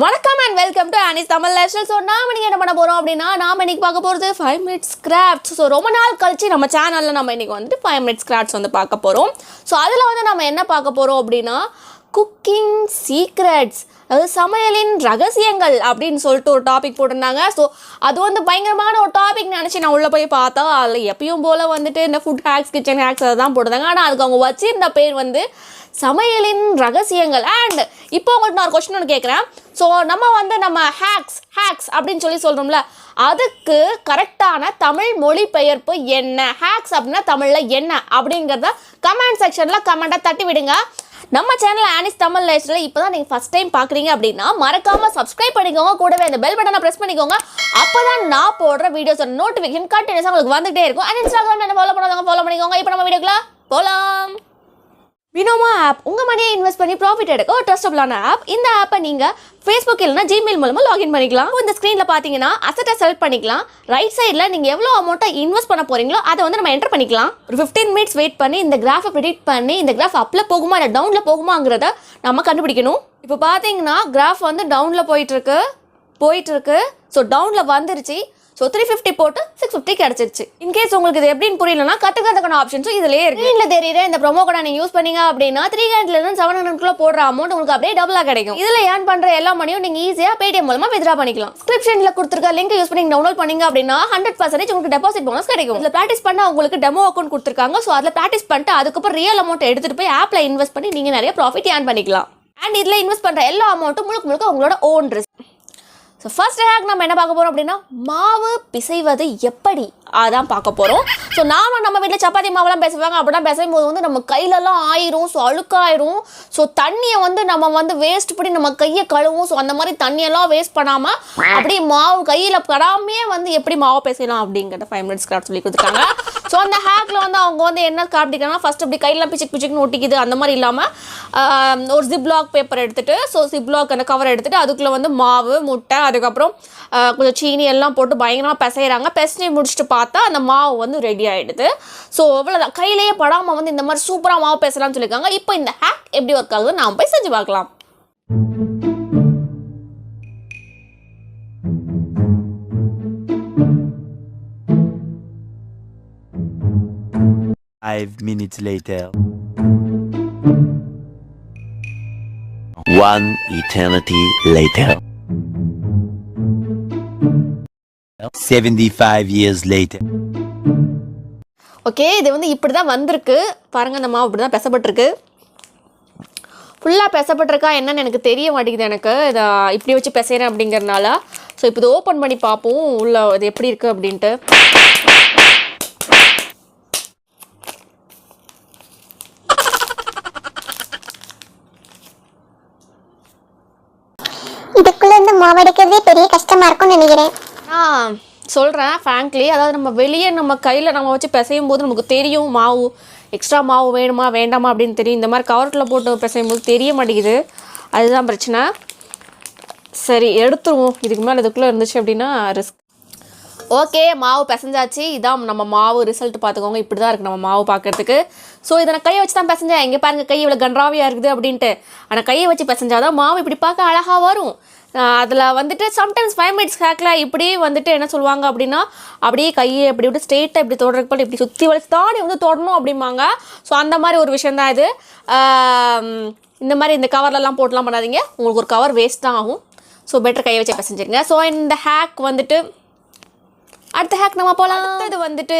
வணக்கம் and welcome to Annie's Tamil Lifestyle. So நாம இன்னைக்கு என்ன பண்ண போறோம் அப்படினா நாம இன்னைக்கு பார்க்க போறது 5 minutes crafts. So ரொம்ப நாள் கழிச்சு நம்ம சேனல்ல நம்ம இன்னைக்கு வந்து 5 minutes crafts வந்து பார்க்க போறோம். So அதுல வந்து நாம என்ன பார்க்க போறோம் அப்படினா cooking secrets, அதாவது சமையலின் ரகசியங்கள் அப்படின்னு சொல்லிட்டு ஒரு டாபிக் போட்டிருந்தாங்க. ஸோ அது வந்து பயங்கரமான ஒரு டாபிக் நினச்சி நான் உள்ளே போய் பார்த்தா அதில் எப்பயும் போல் வந்துட்டு இந்த ஃபுட் ஹேக்ஸ் கிச்சன் ஹேக்ஸ் அதை தான் போட்டிருந்தாங்க. ஆனால் அதுக்கு அவங்க வச்சிருந்த பேர் வந்து சமையலின் ரகசியங்கள். அண்ட் இப்போ உங்களுக்கு நான் ஒரு கொஸ்டின் ஒன்று கேட்குறேன். ஸோ நம்ம ஹேக்ஸ் அப்படின்னு சொல்லி சொல்கிறோம்ல, அதுக்கு கரெக்டான தமிழ் மொழிபெயர்ப்பு என்ன? ஹேக்ஸ் அப்படின்னா தமிழில் என்ன அப்படிங்கிறத கமெண்ட் செக்ஷனில் கமெண்ட்டை தட்டி விடுங்க. நம்ம சேனல் ஆனிஸ் தமிழ் லைஃப்ஸ்டைல் இப்போ தான் நீங்கள் ஃபஸ்ட் டைம் பார்க்குறீங்க அப்படின்னா மறக்காமல் சப்ஸ்கிரைப் பண்ணிக்கோங்க. கூடவே அந்த பெல் பட்டனை ப்ரெஸ் பண்ணிக்கோங்க. அப்போ தான் நான் போடுற வீடியோஸோட நோட்டிஃபிகேஷன் கண்டினியூஸாக உங்களுக்கு வந்துகிட்டே இருக்கும். அண்ட் இன்ஸ்டாகிராம் என்ன ஃபாலோ பண்ணாதவங்க ஃபாலோ பண்ணிக்கோங்க. இப்போ நம்ம வீடியோக்குள்ள போகலாம். வினோமா ஆப் உங்கள் மணியை இன்வெஸ்ட் பண்ணி ப்ராஃபிட் எடுக்க ஒரு ட்ரஸ்டபுளான ஆப். இந்த ஆப்பை நீங்கள் ஃபேஸ்புக் இல்லைனா ஜிமெயில் மூலமாக லாகின் பண்ணிக்கலாம். இந்த ஸ்க்ரீனில் பார்த்தீங்கன்னா அசட்டை செலக்ட் பண்ணிக்கலாம். ரைட் சைடில் நீங்கள் எவ்வளோ அமௌண்ட்டை இன்வெஸ்ட் பண்ண போகிறீங்களோ அதை வந்து நம்ம என்டர் பண்ணிக்கலாம். ஒரு 15 மினிட்ஸ் வெயிட் பண்ணி இந்த கிராஃபை ப்ரெடிக்ட் பண்ணி இந்த கிராஃப் அப்பில் போகுமா இல்லை டவுனில் போகுமாங்கிறத நம்ம கண்டுபிடிக்கணும். இப்போ பார்த்தீங்கன்னா கிராஃப் வந்து டவுனில் போயிட்டுருக்கு. ஸோ டவுனில் வந்துருச்சு. ஸோ 350 போட்டு 650 கிடச்சிருச்சு. இன்கேஸ் உங்களுக்கு இது எப்படின்னு புரியலன்னா கற்றுக்கிறதுக்கான ஆப்ஷன்ஸும் இதிலே இருக்குது. இதில் தெரியுற இந்த ப்ரோமோ கோடை நீங்கள் யூஸ் பண்ணீங்க அப்படின்னா 300 700 போடுற அமௌண்ட் உங்களுக்கு அப்படியே டபுளாக கிடைக்கும். இதில் ஏர்ன் பண்ணுற எல்லா மணியும் நீங்கள் ஈஸியாக பேடிஎம் மூலமாக வித்ரா பண்ணிக்கலாம். டிஸ்கிரிப்ஷனில் கொடுத்துருக்க லிங்க் யூஸ் பண்ணி டவுன்லோட் பண்ணீங்க அப்படின்னா 100% உங்களுக்கு டெபாசிட் போனஸ் கிடைக்கும். இதில் ப்ராக்டிஸ் பண்ண உங்களுக்கு டெமோ அக்கௌண்ட் கொடுத்துருக்காங்க. ஸோ அதில் ப்ராக்டிஸ் பண்ணிட்டு அதுக்கப்புறம் ரியல் அமௌண்ட் எடுத்துகிட்டு போய் ஆப்பில் இன்வெஸ்ட் பண்ணி நீங்கள் நிறைய ப்ராஃபிட் ஏர்ன் பண்ணிக்கலாம். அண்ட் இதில் இன்வெஸ்ட் பண்ணுற எல்லா அமௌண்ட்டும் முழுக்க உங்களோட own risk. So first hack நம்ம என்ன பார்க்க போகிறோம் அப்படின்னா மாவு பிசைவது எப்படி அதான் பார்க்க போகிறோம். ஸோ நம்ம வீட்டில் சப்பாத்தி மாவுலாம் பிசைவாங்க. அப்படின்னா பிசையும் போது வந்து நம்ம கையிலலாம் ஆயிரும். ஸோ அழுக்காயிரும். ஸோ தண்ணியை வந்து நம்ம வந்து வேஸ்ட் பண்ணி நம்ம கையை கழுவும். ஸோ அந்த மாதிரி தண்ணியெல்லாம் வேஸ்ட் பண்ணாமல் அப்படியே மாவு கையில் படாமையே வந்து எப்படி மாவு பிசையலாம் அப்படிங்கிறத 5 minutes கிராஃப்ட் சொல்லி கொடுத்துருக்காங்க. ஸோ அந்த ஹேக்கில் வந்து அவங்க வந்து என்ன காப்பிடிக்கிறாங்கன்னா ஃபஸ்ட் அப்படி கையெல்லாம் பிச்சுக்குன்னு ஒட்டிக்குது அந்த மாதிரி இல்லாமல் ஒரு ஜிப்லாக் பேப்பர் எடுத்துகிட்டு ஸோ ஜிப்லாக் அந்த கவர் எடுத்துகிட்டு அதுக்குள்ளே வந்து மாவு முட்டை அதுக்கப்புறம் கொஞ்சம் சீனி எல்லாம் போட்டு பயங்கரமாக பிசைகிறாங்க. பிசைஞ்சு முடிச்சுட்டு பார்த்தா அந்த மாவு வந்து ரெடி ஆகிடுது. ஸோ அவ்வளோதான், கையிலேயே படாமல் வந்து இந்த மாதிரி சூப்பராக மாவு பேசலாம்னு சொல்லியிருக்காங்க. இப்போ இந்த ஹேக் எப்படி ஒர்க் ஆகுது நாம் போய் செஞ்சு பார்க்கலாம். Five minutes later. One eternity later. 75 years later. Okay, இது வந்து இப்படி தான் வந்திருக்கு பாருங்கள். அந்த மாவு இப்படி தான் பெசப்பட்டிருக்கு. ஃபுல்லாக பெசப்பட்டிருக்கா என்னன்னு எனக்கு தெரிய மாட்டேங்குது. எனக்கு இதை இப்படி வச்சு பெசைகிறேன் அப்படிங்கிறதுனால. ஸோ இப்போ இது ஓப்பன் பண்ணி பார்ப்போம் உள்ள இது எப்படி இருக்குது அப்படின்ட்டு. இதுக்குள்ளேருந்து மாவு எடுக்கிறதே பெரிய கஷ்டமாக இருக்கும்னு நினைக்கிறேன். சொல்கிறேன் ஃப்ராங்க்லி, அதாவது நம்ம வெளியே நம்ம கையில் நம்ம வச்சு பிசையும் போது நமக்கு தெரியும் மாவு எக்ஸ்ட்ரா மாவு வேணுமா வேண்டாமா அப்படின்னு தெரியும். இந்த மாதிரி கவரில் போட்டு பிசையும் போது தெரிய மாட்டேங்குது. அதுதான் பிரச்சனை. சரி எடுத்துருவோம். இதுக்கு மேலே இதுக்குள்ளே இருந்துச்சு அப்படின்னா ரிஸ்க். ஓகே, மாவு பிசைஞ்சாச்சு. இதான் நம்ம மாவு ரிசல்ட் பார்த்துக்கோங்க. இப்படி தான் இருக்குது நம்ம மாவு பார்க்குறதுக்கு. ஸோ இதை நான் கையை வச்சு தான் பிசைஞ்சேன். இங்கே பாருங்கள் கை இவ்வளோ கன்றாவியாக இருக்குது அப்படின்ட்டு. ஆனால் கையை வச்சு பிசைஞ்சாதான் மாவு இப்படி பார்க்க அழகாக வரும். அதில் வந்துட்டு சம்டைம்ஸ் 5 minutes ஹேக்கில் இப்படி வந்துட்டு என்ன சொல்லுவாங்க அப்படின்னா அப்படியே கையை எப்படி விட்டு ஸ்ட்ரெயிட்டாக இப்படி தொடர்றதுக்கு போல் இப்படி சுற்றி வச்சு தாண்டி வந்து தொடணும் அப்படிம்பாங்க. ஸோ அந்த மாதிரி ஒரு விஷயந்தான் இது. இந்த மாதிரி இந்த கவர்லலாம் போட்டுலாம் பண்ணாதீங்க. உங்களுக்கு ஒரு கவர் வேஸ்ட் தான் ஆகும். ஸோ பெட்டர் கையை வச்சு பிசைஞ்சிருங்க. ஸோ இந்த ஹேக் வந்துட்டு அடுத்த ஹேக் நம்ம போகலாம். அடுத்தது வந்துட்டு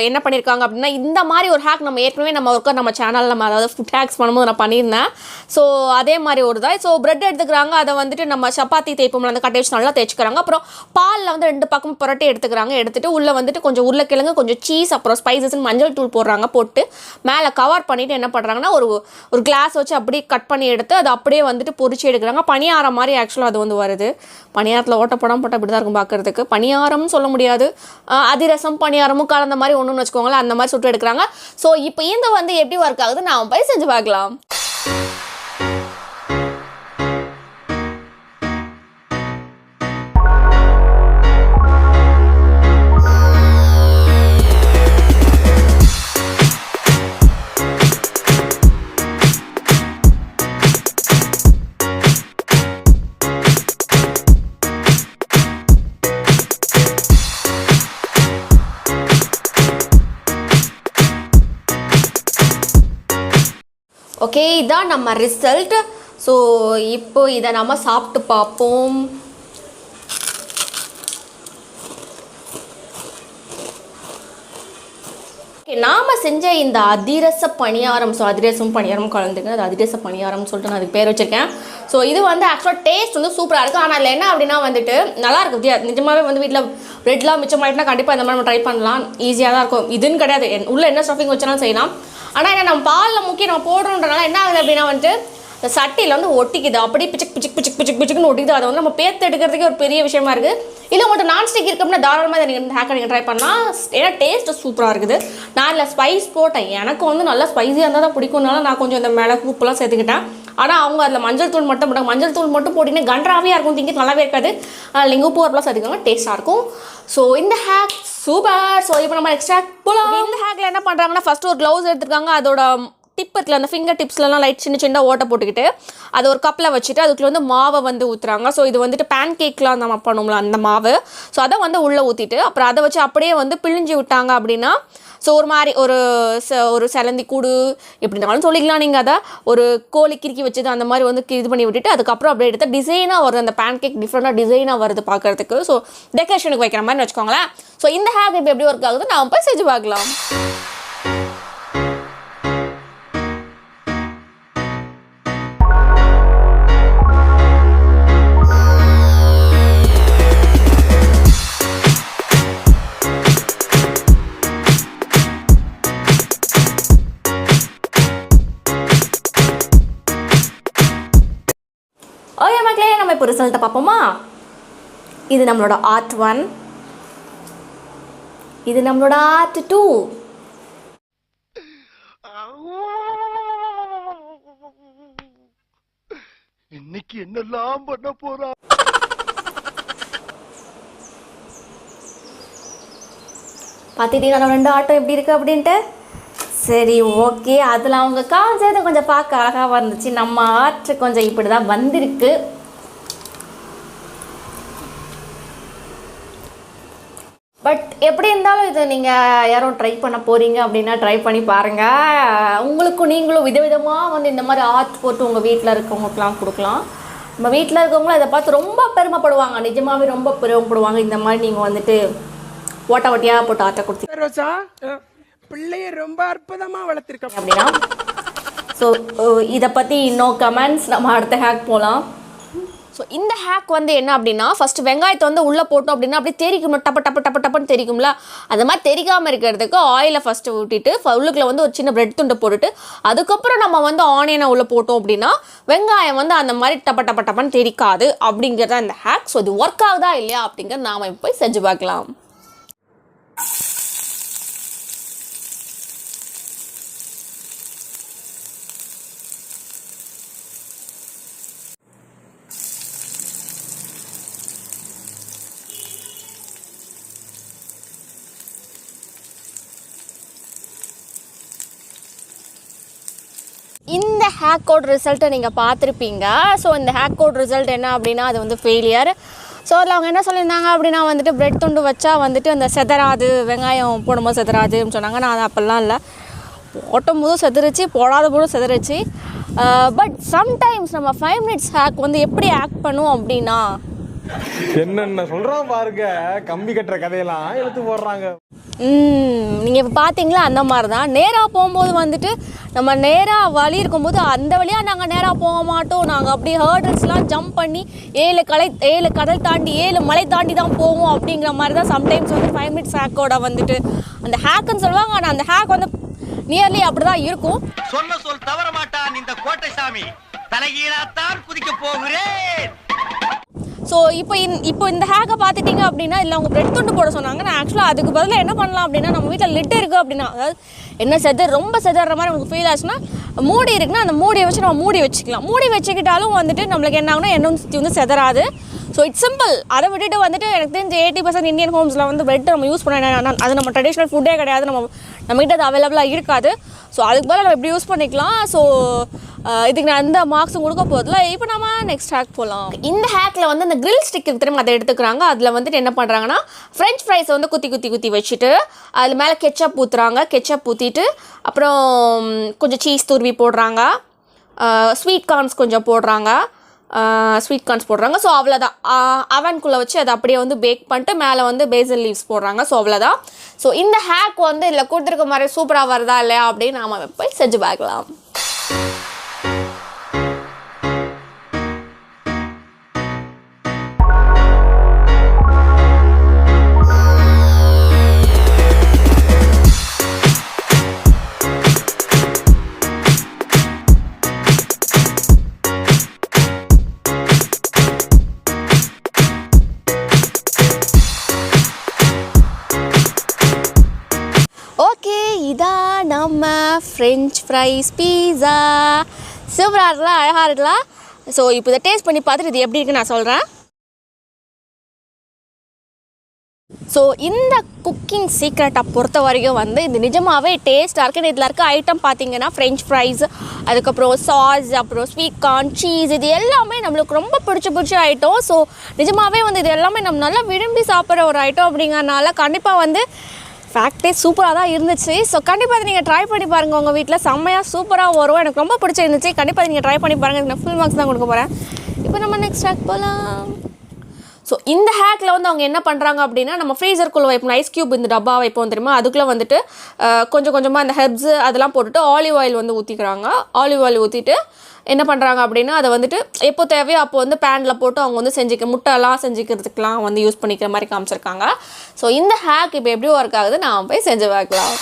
என்ன பண்ணியிருக்காங்க அப்படின்னா இந்த மாதிரி ஒரு ஹேக் நம்ம ஏற்கனவே நம்ம சேனலில் நம்ம அதாவது ஃபுட் ஹேக்ஸ் பண்ணும்போது நான் பண்ணியிருந்தேன். ஸோ அதே மாதிரி ஒரு தான். ஸோ ப்ரெட் எடுத்துக்கிறாங்க. அதை வந்துட்டு நம்ம சப்பாத்தி தேய்ப்போம்ல அந்த கட்டை வச்சு நல்லா தேய்ச்சிக்கிறாங்க. அப்புறம் பாலில் வந்து 2 பக்கம் புரட்டி எடுத்துக்கிறாங்க. எடுத்துகிட்டு உள்ளே வந்துட்டு கொஞ்சம் உருளைக்கிழங்கு கொஞ்சம் சீஸ் அப்புறம் ஸ்பைசஸ் மஞ்சள் தூள் போடுறாங்க. போட்டு மேலே கவர் பண்ணிவிட்டு என்ன பண்ணுறாங்கன்னா ஒரு கிளாஸ் வச்சு அப்படியே கட் பண்ணி எடுத்து அதை அப்படியே வந்துட்டு பொரிச்சு எடுக்கிறாங்க. பணியாரம் மாதிரி ஆக்சுவலாக அது வந்து வருது. பணியாரத்தில் ஓட்டப்படம் போட்டால் அப்படி தான் இருக்கும் பார்க்குறதுக்கு. பணியாரம்னு சொல்ல முடியாது, அதிரசம் பணியாரமும் கலந்த மாதிரி ஒன்றுன்னு வச்சுக்கோங்களேன். அந்த மாதிரி சுட்டு எடுக்கிறாங்க. ஸோ இப்போ இந்த வந்து எப்படி ஒர்க் ஆகுது நான் போய் செஞ்சு பார்க்கலாம். ஓகே, இதான் நம்ம ரிசல்ட். ஸோ இப்போ இதை நம்ம சாப்பிட்டு பார்ப்போம். நாம் செஞ்ச இந்த அதிரச பணியாரம், ஸோ அதிரசம் பணியாரம் கலந்துங்க, அது அதிரச பணியாரம்னு சொல்லிட்டு நான் அதுக்கு பேர் வச்சுருக்கேன். ஸோ இது வந்து ஆக்சுவலாக டேஸ்ட் வந்து சூப்பராக இருக்குது. ஆனால் அதில் என்ன அப்படின்னா வந்துட்டு நல்லா இருக்கும். நிஜமாகவே வந்து வீட்டில் பிரெட்லாம் மிச்சமாயிட்டுனா கண்டிப்பாக இந்த மாதிரி நம்ம ட்ரை பண்ணலாம். ஈஸியாக தான் இருக்கும். இதுன்னு கிடையாது, உள்ளே என்ன ஸ்டஃபிங் வச்சாலும் செய்யலாம். ஆனால் என்ன நம்ம பாலில் முக்கிய நம்ம போடுறோன்றனால என்ன ஆகுது அப்படின்னா வந்துட்டு இந்த சட்டியில் வந்து ஒட்டிக்குது, அப்படியே பிச்சுக்குன்னு ஒட்டிக்குது. அதை வந்து நம்ம பேர்த்து எடுக்கிறதுக்கே ஒரு பெரிய விஷயமா இருக்குது. இல்லை உங்கள்கிட்ட நான்ஸ்டிக் இருக்கு அப்படின்னா தாராளமாக நீங்கள் இந்த ஹேக்கை நீங்கள் ட்ரை பண்ணலாம். ஏன்னா டேஸ்ட்டு சூப்பராக இருக்குது. நான் இல்லை ஸ்பைஸ் போட்டேன், எனக்கு வந்து நல்லா ஸ்பைஸியாக இருந்தால் தான் பிடிக்கும்னால நான் கொஞ்சம் இந்த மிளகு உப்புலாம் சேர்த்துக்கிட்டேன். ஆனால் அவங்க அதில் மஞ்சள் தூள் மட்டும் போட்டாங்க. மஞ்சள் தூள் மட்டும் போட்டிங்கன்னா கன்றாவே இருக்கும், திங்க நல்லாவே இருக்காது. நீங்கள் உப்பு வரலாம் சேர்த்துக்கோங்க, டேஸ்ட்டாக இருக்கும். ஸோ இந்த ஹேக் சூப்பர். ஸோ இப்போ நம்ம நெக்ஸ்ட் ஹேக் போகலாம். இந்த ஹேக்கில் என்ன பண்ணுறாங்கன்னா ஃபஸ்ட்டு ஒரு க்ளவுஸ் எடுத்துருக்காங்க. அதோட டிப்பத்தில் அந்த ஃபிங்கர் டிப்ஸ்லாம் லைட் சின்ன ஓட்டை போட்டுக்கிட்டு அதை ஒரு கப்பில் வச்சுட்டு அதுக்குள்ள வந்து மாவை வந்து ஊற்றுறாங்க. ஸோ இது வந்துட்டு பேன் கேக்லாம் நம்ம பண்ணுவோம்ல அந்த மாவு. ஸோ அதை வந்து உள்ளே ஊற்றிட்டு அப்புறம் அதை வச்சு அப்படியே வந்து பிழிஞ்சு விட்டாங்க அப்படின்னா ஸோ ஒரு மாதிரி ஒரு சிலந்தி கூடு எப்படினாலும் சொல்லிக்கலாம். நீங்கள் அதை ஒரு கோழி கிறுக்கி வச்சது அந்த மாதிரி வந்து இது பண்ணி விட்டுட்டு அதுக்கப்புறம் அப்படியே எடுத்து டிசைனாக வருது. அந்த பேன் கேக் டிஃப்ரெண்ட்டாக டிசைனாக வருது பார்க்குறதுக்கு. ஸோ டெக்கரேஷனுக்கு வைக்கிற மாதிரி வச்சுக்கோங்களேன். ஸோ இந்த ஹேக் இப்போ எப்படி ஒர்க் ஆகுது நான் போய் செஞ்சு பார்க்கலாம். ஓகே மக்களே, நம்ம இப்போ ரிசல்ட்டை பார்ப்போமா. இது நம்மளோட ஆர்ட் 1, இது நம்மளோட ஆர்ட் 2. இன்னைக்கு என்னெல்லாம் பண்ண போறா. பார்த்துட்டீங்களா ரெண்டு ஆட்டம் எப்படி இருக்குது அப்படின்ட்டு. சரி ஓகே, அதில் அவங்க காஞ்சது கொஞ்சம் பார்க்க அழகாக இருந்துச்சு. நம்ம ஆர்ட் கொஞ்சம் இப்படி தான் வந்திருக்கு. பட் எப்படி இருந்தாலும் இது நீங்கள் யாரும் ட்ரை பண்ண போகிறீங்க அப்படின்னா ட்ரை பண்ணி பாருங்கள். உங்களுக்கும் நீங்களும் விதவிதமாக வந்து இந்த மாதிரி ஆர்ட் போட்டு உங்கள் வீட்டில் இருக்கவங்களுக்குலாம் கொடுக்கலாம். நம்ம வீட்டில் இருக்கவங்களும் இதை பார்த்து ரொம்ப பெருமைப்படுவாங்க, நிஜமாகவே ரொம்ப பெருமைப்படுவாங்க. இந்த மாதிரி நீங்கள் வந்துட்டு ஓட்டியாக போட்டு ஆர்ட்டை கொடுத்தீங்க பிள்ளைய ரொம்ப அற்புதமா வளர்த்திருக்க அப்படின்னா. ஸோ இதை பற்றி இன்னும் கமெண்ட்ஸ் நம்ம அடுத்த ஹேக் போகலாம். ஸோ இந்த ஹேக் வந்து என்ன அப்படின்னா ஃபஸ்ட்டு வெங்காயத்தை வந்து உள்ளே போட்டோம் அப்படின்னா அப்படியே தெரிக்கும், டப்புன்னு தெரிக்கும்ல. அது மாதிரி தெரிக்காமல் இருக்கிறதுக்கு ஆயிலை ஃபஸ்ட்டு ஊட்டிட்டு உள்ளுக்குள்ள வந்து ஒரு சின்ன பிரெட் துண்டை போட்டுட்டு அதுக்கப்புறம் நம்ம வந்து ஆனியனை உள்ளே போட்டோம் அப்படின்னா வெங்காயம் வந்து அந்த மாதிரி டப்புன்னு தெரிக்காது அப்படிங்கிறதா இந்த ஹேக். ஸோ இது ஒர்க் ஆகுதா இல்லையா அப்படிங்கிறத நாம் இப்போ போய் செஞ்சு பார்க்கலாம். இந்த ஹேக் கோட் ரிசல்ட்டை நீங்கள் பார்த்துருப்பீங்க. ஸோ இந்த ஹேக் கோட் ரிசல்ட் என்ன அப்படின்னா அது வந்து ஃபெயிலியர். ஸோ அதில் அவங்க என்ன சொல்லியிருந்தாங்க அப்படின்னா வந்துட்டு பிரெட் துண்டு வச்சா வந்துட்டு அந்த செதறாது, வெங்காயம் போடும்போது செதறாதுன்னு சொன்னாங்க. நான் அது அப்போல்லாம் இல்லை, போட்டும் போதும் செதறிச்சு, போடாத போதும் செதறிச்சு. பட் சம்டைம்ஸ் நம்ம 5 minutes ஹேக் வந்து எப்படி ஆக்ட் பண்ணுவோம் அப்படின்னா என்னென்ன சொல்கிறான் பாருங்க, கம்பி கட்டுற கதையெல்லாம் எடுத்து போடுறாங்க. நீங்கள் இப்போ பார்த்தீங்களா அந்த மாதிரி தான். நேராக போகும்போது வந்துட்டு நம்ம நேராக வழி இருக்கும்போது அந்த வழியாக நாங்கள் நேராக போக மாட்டோம். நாங்கள் அப்படியே ஹேர்டல்ஸ்லாம் ஜம்ப் பண்ணி 7 கடல் தாண்டி 7 மலை தாண்டி தான் போவோம். அப்படிங்கிற மாதிரி தான் சம்டைம்ஸ் வந்து 5 minutes ஹேக்கோட வந்துட்டு அந்த ஹேக்குன்னு சொல்லுவாங்க. ஆனால் அந்த ஹேக் வந்து நியர்லி அப்படி தான் இருக்கும். சொல் தவற மாட்டான் இந்த கோட்டை சாமி, தலைகீழாத்தான் குதிக்க போகிறேன். ஸோ இப்போ இந்த ஹேக்கை பார்த்துட்டிங்க அப்படின்னா இல்லை அவங்க பிரெட் துண்டு போட சொன்னாங்க. நான் ஆக்சுவலாக அதுக்கு பதிலாக என்ன பண்ணலாம் அப்படின்னா நம்ம வீட்டில் லிட் இருக்குது அப்படின்னா, அதாவது என்ன ரொம்ப செதற மாதிரி உங்களுக்கு ஃபீல் ஆச்சுன்னா மூடி இருக்குன்னா அந்த மூடியை வச்சு நம்ம மூடி வச்சுக்கலாம். மூடி வச்சுக்கிட்டாலும் வந்துட்டு நம்மளுக்கு என்ன ஆகுனா எண்ணெய் சுற்றி வந்து செதறாது. So it's simple. அதை விட்டுட்டு வந்துட்டு எனக்கு தெரிஞ்ச 80% இந்தியன் ஹோம்ஸில் வந்து பிரெட் நம்ம யூஸ் பண்ண அது நம்ம ட்ரெடிஷ்னல் ஃபுட்டே கிடையாது, நம்மகிட்ட அது அவைலபிளாக இருக்காது. ஸோ அதுக்கு பதிலாக நம்ம இப்படி யூஸ் பண்ணிக்கலாம். ஸோ இதுக்கு நான் எந்த மார்க்ஸும் கொடுக்க போதில்ல. இப்போ நம்ம நெக்ஸ்ட் ஹேக் போகலாம். இந்த ஹேக்கில் வந்து அந்த கிரில் ஸ்டிக் திரும்ப அதை எடுத்துக்கிறாங்க. அதில் வந்துட்டு என்ன பண்ணுறாங்கன்னா ஃப்ரெஞ்ச் ஃப்ரைஸை வந்து குத்தி வச்சுட்டு அதில் மேலே கெச்சப் ஊற்றுறாங்க. கெச்சப் ஊற்றிட்டு அப்புறம் கொஞ்சம் சீஸ் துருவி போடுறாங்க. ஸ்வீட் கார்ன்ஸ் கொஞ்சம் போடுறாங்க. ஸோ அவ்வளோதான். அவனுக்குள்ளே வச்சு அதை அப்படியே வந்து பேக் பண்ணிட்டு மேலே வந்து பேசல் லீவ்ஸ் போடுறாங்க. ஸோ அவ்வளோதான். ஸோ இந்த ஹேக் வந்து இதில் கொடுத்துருக்க மாதிரி சூப்பராக வருதா இல்லையா அப்படின்னு நாம் போய் செஞ்சு பார்க்கலாம். ஓகே, இதான் நம்ம ஃப்ரெஞ்ச் ஃப்ரைஸ் பீஸா. சூப்பராக இருக்கலாம், அழகாக இருக்கலாம். ஸோ இப்போ இதை டேஸ்ட் பண்ணி பார்த்துட்டு இது எப்படி இருக்குன்னு நான் சொல்கிறேன். ஸோ இந்த குக்கிங் சீக்ரெட்டை பொறுத்த வரைக்கும் வந்து இது நிஜமாகவே டேஸ்ட்டாக இருக்குது. இதில் இருக்க ஐட்டம் பார்த்தீங்கன்னா ஃப்ரெஞ்ச் ஃப்ரைஸ், அதுக்கப்புறம் சாஸ், அப்புறம் ஸ்வீட் கார்ன், சீஸ், இது எல்லாமே நம்மளுக்கு ரொம்ப பிடிச்ச ஐட்டம். ஸோ நிஜமாகவே வந்து இது எல்லாமே நம்ம நல்லா விரும்பி சாப்பிட்ற ஒரு ஐட்டம் அப்படிங்கிறனால கண்டிப்பாக வந்து ஃபேக்டே சூப்பராக தான் இருந்துச்சு. ஸோ கண்டிப்பாக அதை நீங்கள் ட்ரை பண்ணி பாருங்கள். உங்கள் வீட்டில் செம்மையாக சூப்பராக வரும். எனக்கு ரொம்ப பிடிச்சிருந்துச்சு. கண்டிப்பாக நீங்கள் ட்ரை பண்ணி பாருங்கள். நான் ஃபுல் மார்க்ஸ் தான் கொடுக்க போகிறேன். இப்போ நம்ம நெக்ஸ்ட் ஹேக் போகலாம். ஸோ இந்த ஹேக்கில் வந்து அவங்க என்ன பண்ணுறாங்க அப்படின்னா, நம்ம ஃப்ரீசருக்குள்ளே வைப்போம், ஐஸ் க்யூப் இந்த டப்பா வைப்போம் தெரியுமா, அதுக்குள்ளே வந்துட்டு கொஞ்சம் கொஞ்சமாக இந்த ஹெர்ப்ஸு அதெல்லாம் போட்டுட்டு ஆலிவ் ஆயில் வந்து ஊற்றிக்கிறாங்க. ஆலிவ் ஆயில் ஊற்றிட்டு என்ன பண்ணுறாங்க அப்படின்னா, அதை வந்துட்டு எப்போ தேவையோ அப்போ வந்து பேனில் போட்டு அவங்க வந்து முட்டைலாம் செஞ்சுக்கிறதுக்கெலாம் வந்து யூஸ் பண்ணிக்கிற மாதிரி காமிச்சிருக்காங்க. ஸோ இந்த ஹேக் இப்போ எப்படி ஒர்க் ஆகுது நான் போய் செஞ்சு பார்க்கலாம்.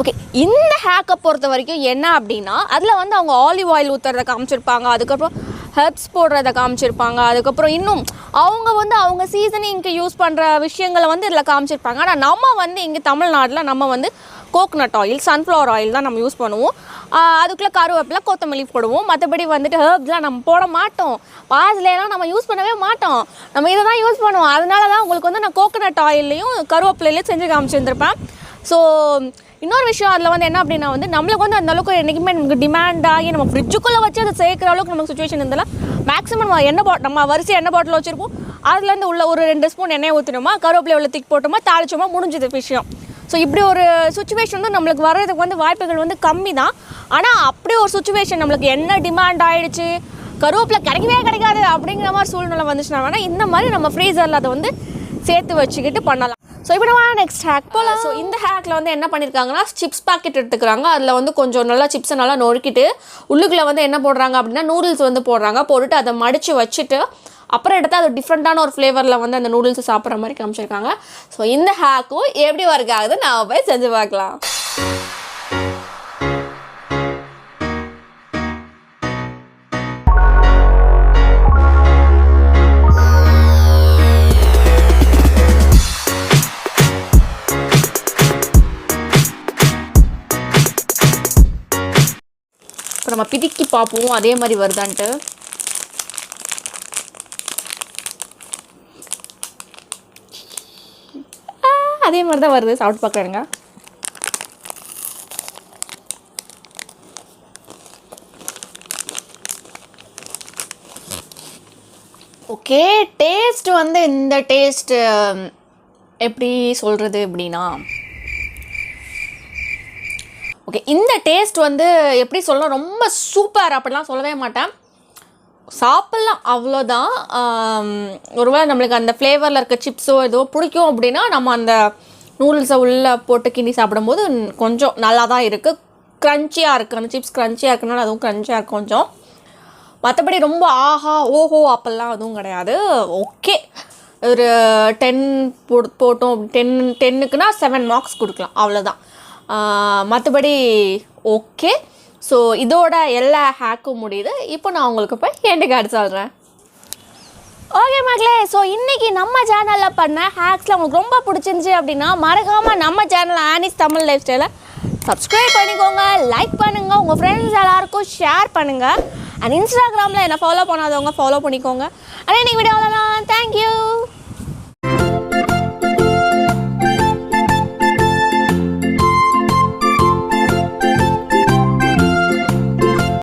ஓகே, இந்த ஹேக்கை பொறுத்த வரைக்கும் என்ன அப்படின்னா, அதில் வந்து அவங்க ஆலிவ் ஆயில் ஊற்றுறத காமிச்சிருப்பாங்க, அதுக்கப்புறம் ஹெர்ப்ஸ் போடுறத காமிச்சிருப்பாங்க, அதுக்கப்புறம் இன்னும் அவங்க வந்து அவங்க சீசனிங்க்கு யூஸ் பண்ணுற விஷயங்களை வந்து இதில் காமிச்சிருப்பாங்க. ஆனால் நம்ம வந்து இங்கே தமிழ்நாட்டில் நம்ம வந்து கோகனட் ஆயில், சன்ஃப்ளவர் ஆயில் தான் நம்ம யூஸ் பண்ணுவோம். அதுக்குள்ளே கருவேப்பிலை, கொத்தமல்லி போடுவோம். மற்றபடி வந்துட்டு ஹெர்ப்ஸ்லாம் நம்ம போட மாட்டோம். பாஸ்லேலாம் நம்ம யூஸ் பண்ணவே மாட்டோம். நம்ம இதை தான் யூஸ் பண்ணுவோம். அதனால தான் உங்களுக்கு வந்து நான் கோகனட் ஆயில்லையும் கருவேப்பிலையிலையும் செஞ்சு காமிச்சிருந்துருப்பேன். ஸோ இன்னொரு விஷயம் அதில் வந்து என்ன அப்படின்னா வந்து நம்மளுக்கு வந்து அந்தளவுக்கு என்றைக்குமே நமக்கு டிமாண்ட் ஆகி நம்ம ஃப்ரிட்ஜுக்குள்ளே வச்சு அதை சேர்க்குற அளவுக்கு நமக்கு சுச்சுவேஷன் இருந்தாலும் மேக்ஸிமம் நம்ம வரிசை எண்ணெய் பாட்டில் வச்சுருப்போம். அதுலேருந்து உள்ள ஒரு 2 ஸ்பூன் எண்ணெய் ஊற்றினோமா, கருவேப்பிலை உள்ள தூக்கி போட்டோமா, தாளிச்சோமா, முடிஞ்சது விஷயம். ஸோ இப்படி ஒரு சுச்சுவேஷன் வந்து நம்மளுக்கு வர்றதுக்கு வந்து வாய்ப்புகள் வந்து கம்மி தான். ஆனால் அப்படி ஒரு சுச்சுவேஷன் நம்மளுக்கு என்ன டிமாண்ட் ஆகிடுச்சு, கருவேப்பிலை கிடைக்காது அப்படிங்கிற மாதிரி சூழ்நிலை வந்துச்சுன்னா வேணால் இந்த மாதிரி நம்ம ஃப்ரீசரில் அதை வந்து சேர்த்து வச்சுக்கிட்டு பண்ணலாம். ஸோ இப்போ நம்ம நெக்ஸ்ட் ஹேக் போகலாம். ஸோ இந்த ஹேக்கில் வந்து என்ன பண்ணியிருக்காங்கன்னா, சிப்ஸ் பாக்கெட் எடுத்துக்கிறாங்க. அதில் வந்து கொஞ்சம் நல்லா சிப்ஸை நல்லா நொறுக்கிட்டு உள்ளுக்குள்ளே வந்து என்ன போடுறாங்க அப்படின்னா நூடுல்ஸ் வந்து போட்டுட்டு அதை மடித்து வச்சுட்டு அப்புறம் எடுத்தால் அது டிஃப்ரெண்ட்டான ஒரு ஃப்ளேவரில் வந்து அந்த நூடுல்ஸ் சாப்பிட்ற மாதிரி காமிச்சிருக்காங்க. ஸோ இந்த ஹேக்கும் எப்படி ஒர்க் ஆகுது நான் போய் செஞ்சு பார்க்கலாம். இப்போ நம்ம பிதிக்கி பார்ப்போம் அதே மாதிரி வருதான்ட்டு. அதே மாதிரி தான் வருது, சாப்பிட்டு பார்க்குறேங்க. ஓகே, டேஸ்ட் வந்து இந்த டேஸ்ட்டு எப்படி சொல்கிறது அப்படின்னா, ஓகே இந்த டேஸ்ட் வந்து எப்படி சொல்லலாம், ரொம்ப சூப்பர் அப்படிலாம் சொல்லவே மாட்டேன், சாப்பிட்லாம் அவ்வளோதான். ஒருவேளை நம்மளுக்கு அந்த ஃப்ளேவரில் இருக்க சிப்ஸோ ஏதோ பிடிக்கும் அப்படின்னா நம்ம அந்த நூடுல்ஸை உள்ளே போட்டு கிண்டி சாப்பிடும்போது கொஞ்சம் நல்லா தான் இருக்குது, க்ரன்ச்சியாக இருக்குது. அந்த சிப்ஸ் க்ரன்ச்சியாக இருக்குனால அதுவும் க்ரன்ச்சியாக இருக்கும் கொஞ்சம். மற்றபடி ரொம்ப ஆஹா ஓஹோ அப்பெல்லாம் அதுவும் கிடையாது. ஓகே, ஒரு 10 போட்டோம், 10க்குனா 7 மார்க்ஸ் கொடுக்கலாம், அவ்வளோதான். மற்றபடி ஓகே. ஸோ இதோட எல்லா ஹேக்கும் முடியுது. இப்போ நான் உங்களுக்கு போய் எண்டு கார்டு சொல்கிறேன். ஓகே மக்களே, ஸோ இன்னைக்கு நம்ம சேனலில் பண்ண ஹேக்ஸில் உங்களுக்கு ரொம்ப பிடிச்சிருந்துச்சி அப்படின்னா மறக்காமல் நம்ம சேனல் ஆனிஸ் தமிழ் லைஃப் ஸ்டைலை சப்ஸ்கிரைப் பண்ணிக்கோங்க, லைக் பண்ணுங்கள், உங்கள் ஃப்ரெண்ட்ஸ் எல்லாருக்கும் ஷேர் பண்ணுங்கள். அண்ட் இன்ஸ்டாகிராமில் என்னை ஃபாலோ பண்ணாதவங்க ஃபாலோ பண்ணிக்கோங்க. ஆனால் இன்னைக்கு வீடியோவில்